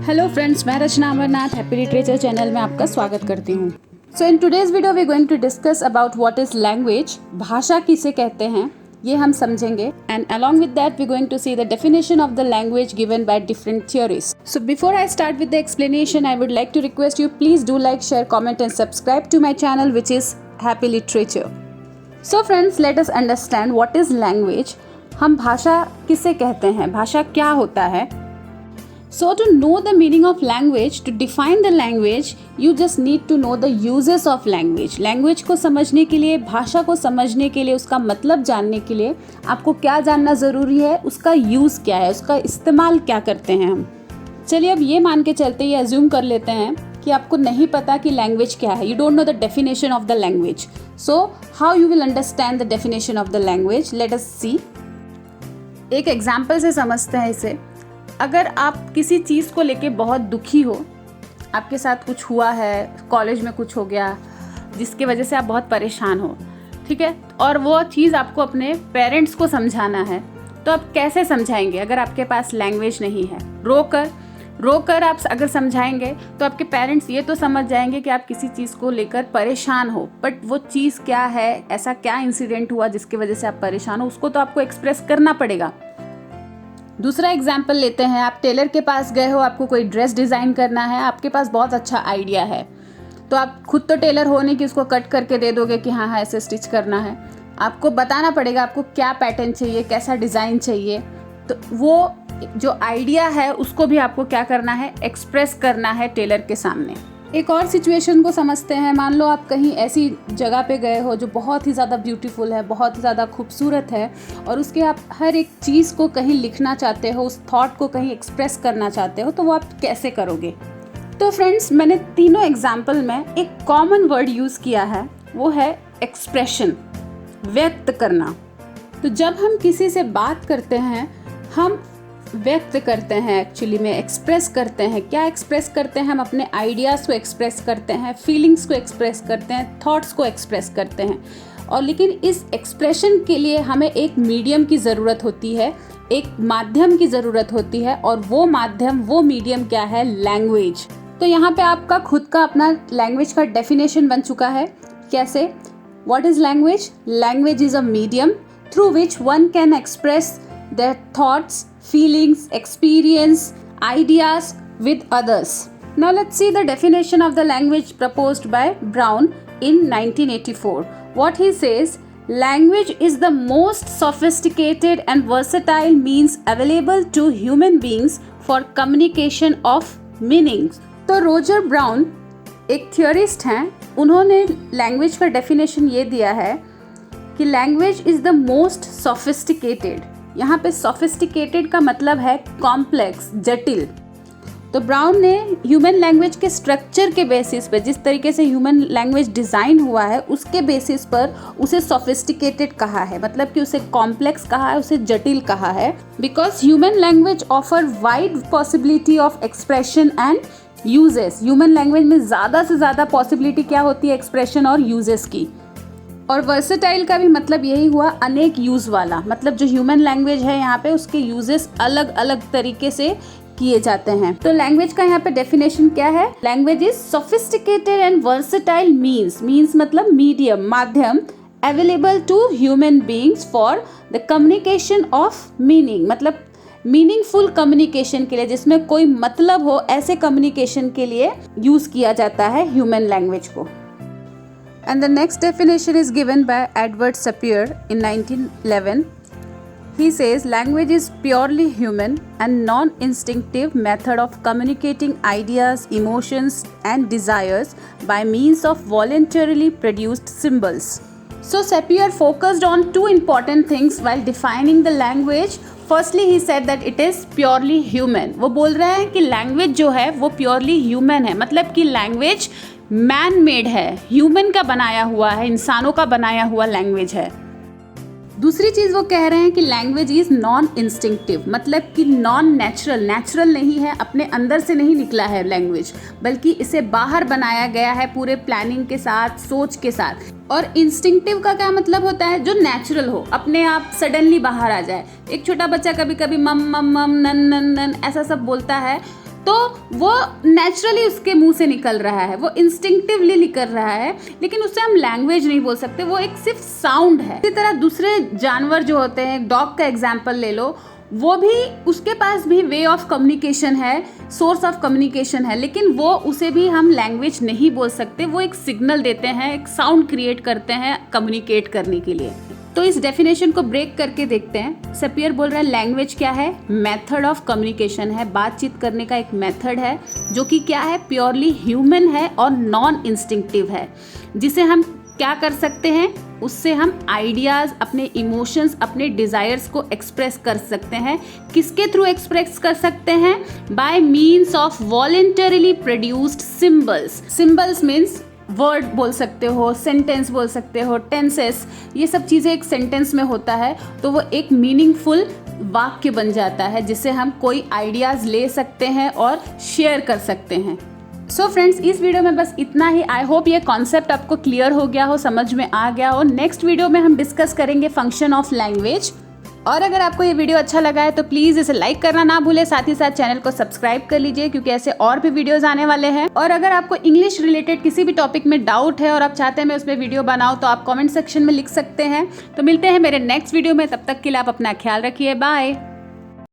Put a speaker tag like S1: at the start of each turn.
S1: Hello friends, मैं Rachna Amarnath happy literature channel में आपका स्वागत करती हूँ। So in today's video we going to discuss about what is language. भाषा किसे कहते हैं ये हम समझेंगे, and along with that we going to see the definition of the language given by different theories. So before I start with the explanation, I would like to request you please do like, share, comment and subscribe to my channel which is happy literature. So friends, let us understand what is language. हम भाषा किसे कहते हैं, भाषा क्या होता है। So to know the meaning of language, to define the language, you just need to know the uses of language. Language को समझने के लिए, भाषा को समझने के लिए, उसका मतलब जानने के लिए आपको क्या जानना ज़रूरी है, उसका यूज़ क्या है, उसका इस्तेमाल क्या करते हैं हम। चलिए अब ये मान के चलते, ये अज्यूम कर लेते हैं कि आपको नहीं पता कि लैंग्वेज क्या है। You don't know the definition of the language. So how you will understand the definition of the language, let us see. एक एग्जाम्पल से समझते हैं इसे। अगर आप किसी चीज़ को लेके बहुत दुखी हो, आपके साथ कुछ हुआ है, कॉलेज में कुछ हो गया जिसकी वजह से आप बहुत परेशान हो, ठीक है, और वो चीज़ आपको अपने पेरेंट्स को समझाना है, तो आप कैसे समझाएंगे अगर आपके पास लैंग्वेज नहीं है। रोकर आप अगर समझाएंगे तो आपके पेरेंट्स ये तो समझ जाएंगे कि आप किसी चीज़ को लेकर परेशान हो, बट वो चीज़ क्या है, ऐसा क्या इंसिडेंट हुआ जिसकी वजह से आप परेशान हो, उसको तो आपको एक्सप्रेस करना पड़ेगा। दूसरा एग्जाम्पल लेते हैं। आप टेलर के पास गए हो, आपको कोई ड्रेस डिज़ाइन करना है, आपके पास बहुत अच्छा आइडिया है, तो आप खुद तो टेलर हो नहीं कि उसको कट करके दे दोगे कि हाँ ऐसे स्टिच करना है। आपको बताना पड़ेगा आपको क्या पैटर्न चाहिए, कैसा डिज़ाइन चाहिए। तो वो जो आइडिया है उसको भी आपको क्या करना है, एक्सप्रेस करना है टेलर के सामने। एक और सिचुएशन को समझते हैं। मान लो आप कहीं ऐसी जगह पे गए हो जो बहुत ही ज़्यादा ब्यूटीफुल है, बहुत ही ज़्यादा खूबसूरत है, और उसके आप हर एक चीज़ को कहीं लिखना चाहते हो, उस थॉट को कहीं एक्सप्रेस करना चाहते हो, तो वो आप कैसे करोगे। तो फ्रेंड्स, मैंने तीनों एग्जाम्पल में एक कॉमन वर्ड यूज़ किया है, वो है एक्सप्रेशन, व्यक्त करना। तो जब हम किसी से बात करते हैं, हम व्यक्त करते हैं, एक्चुअली में एक्सप्रेस करते हैं। क्या एक्सप्रेस करते हैं? हम अपने आइडियाज़ को एक्सप्रेस करते हैं, फीलिंग्स को एक्सप्रेस करते हैं, थॉट्स को एक्सप्रेस करते हैं। और लेकिन इस एक्सप्रेशन के लिए हमें एक मीडियम की ज़रूरत होती है, एक माध्यम की ज़रूरत होती है, और वो माध्यम, वो मीडियम क्या है? लैंग्वेज। तो यहाँ पे आपका खुद का अपना लैंग्वेज का डेफिनेशन बन चुका है। कैसे? What is language? Language is a medium through which one can express their thoughts, feelings, experience, ideas with others. Now let's see the definition of the language proposed by Brown in 1984. What he says, language is the most sophisticated and versatile means available to human beings for communication of meanings. तो Roger brown एक theorist हैं, उन्होंने language का definition ये दिया है कि language is the most sophisticated. यहाँ पे सोफिस्टिकेटेड का मतलब है कॉम्प्लेक्स, जटिल। तो ब्राउन ने ह्यूमन लैंग्वेज के स्ट्रक्चर के बेसिस पे, जिस तरीके से ह्यूमन लैंग्वेज डिज़ाइन हुआ है उसके बेसिस पर उसे सोफिस्टिकेटेड कहा है, मतलब कि उसे कॉम्प्लेक्स कहा है, उसे जटिल कहा है। Because human language offer wide possibility of expression and uses. Human language में ज़्यादा से ज़्यादा पॉसिबिलिटी क्या होती है? एक्सप्रेशन और यूजेस की। और वर्सेटाइल का भी मतलब यही हुआ, अनेक यूज़ वाला। मतलब जो ह्यूमन लैंग्वेज है यहाँ पे उसके यूजेस अलग अलग तरीके से किए जाते हैं। तो लैंग्वेज का यहाँ पे डेफिनेशन क्या है? Language is sophisticated and versatile means मतलब मीडियम, माध्यम, available to human beings for the communication of meaning, मतलब मीनिंगफुल कम्युनिकेशन के लिए, जिसमें कोई मतलब हो, ऐसे कम्युनिकेशन के लिए यूज़ किया जाता है ह्यूमन लैंग्वेज को। And the next definition is given by Edward Sapir in 1911. He says language is purely human and non-instinctive method of communicating ideas, emotions and desires by means of voluntarily produced symbols. So Sapir focused on two important things while defining the language. Firstly, he said that it is purely human. वो बोल रहे हैं कि language जो है वो purely human है, मतलब कि लैंग्वेज मैन मेड है, ह्यूमन का बनाया हुआ है, इंसानों का बनाया हुआ लैंग्वेज है। दूसरी चीज़ वो कह रहे हैं कि लैंग्वेज इज़ नॉन इंस्टिंक्टिव, मतलब कि नॉन नेचुरल नहीं है, अपने अंदर से नहीं निकला है लैंग्वेज, बल्कि इसे बाहर बनाया गया है पूरे प्लानिंग के साथ, सोच के साथ। और इंस्टिंक्टिव का क्या मतलब होता है? जो नेचुरल हो, अपने आप सडनली बाहर आ जाए। एक छोटा बच्चा कभी कभी मम मम मम नन नन नन ऐसा सब बोलता है, तो वो नेचुरली उसके मुंह से निकल रहा है, वो इंस्टिंक्टिवली निकल रहा है, लेकिन उससे हम लैंग्वेज नहीं बोल सकते, वो एक सिर्फ साउंड है। इसी तरह दूसरे जानवर जो होते हैं, डॉग का एग्जाम्पल ले लो, वो भी, उसके पास भी वे ऑफ कम्युनिकेशन है, सोर्स ऑफ कम्युनिकेशन है, लेकिन वो उसे भी हम लैंग्वेज नहीं बोल सकते। वो एक सिग्नल देते हैं, एक साउंड क्रिएट करते हैं कम्युनिकेट करने के लिए। तो इस डेफिनेशन को ब्रेक करके देखते हैं। सपियर बोल रहा है लैंग्वेज क्या है? मेथड ऑफ कम्युनिकेशन है, बातचीत करने का एक मेथड है जो कि क्या है? प्योरली ह्यूमन है और नॉन इंस्टिंक्टिव है, जिसे हम क्या कर सकते हैं? उससे हम आइडियाज, अपने इमोशंस, अपने डिजायर्स को एक्सप्रेस कर सकते हैं। किसके थ्रू एक्सप्रेस कर सकते हैं? Bye means of voluntarily produced symbols. Symbols means word बोल सकते हो, सेंटेंस बोल सकते हो, टेंसेस, ये सब चीज़ें एक सेंटेंस में होता है, तो वो एक मीनिंगफुल वाक्य बन जाता है जिससे हम कोई आइडियाज़ ले सकते हैं और शेयर कर सकते हैं। सो फ्रेंड्स, इस वीडियो में बस इतना ही। आई होप ये कॉन्सेप्ट आपको क्लियर हो गया हो, समझ में आ गया हो। नेक्स्ट वीडियो में हम डिस्कस करेंगे फंक्शन ऑफ लैंग्वेज। और अगर आपको ये वीडियो अच्छा लगा है तो प्लीज़ इसे लाइक करना ना भूले, साथ ही साथ चैनल को सब्सक्राइब कर लीजिए, क्योंकि ऐसे और भी वीडियोस आने वाले हैं। और अगर आपको इंग्लिश रिलेटेड किसी भी टॉपिक में डाउट है और आप चाहते हैं मैं उस पर वीडियो बनाऊं, तो आप कमेंट सेक्शन में लिख सकते हैं। तो मिलते हैं मेरे नेक्स्ट वीडियो में, तब तक के लिए आप अपना ख्याल रखिए। बाय।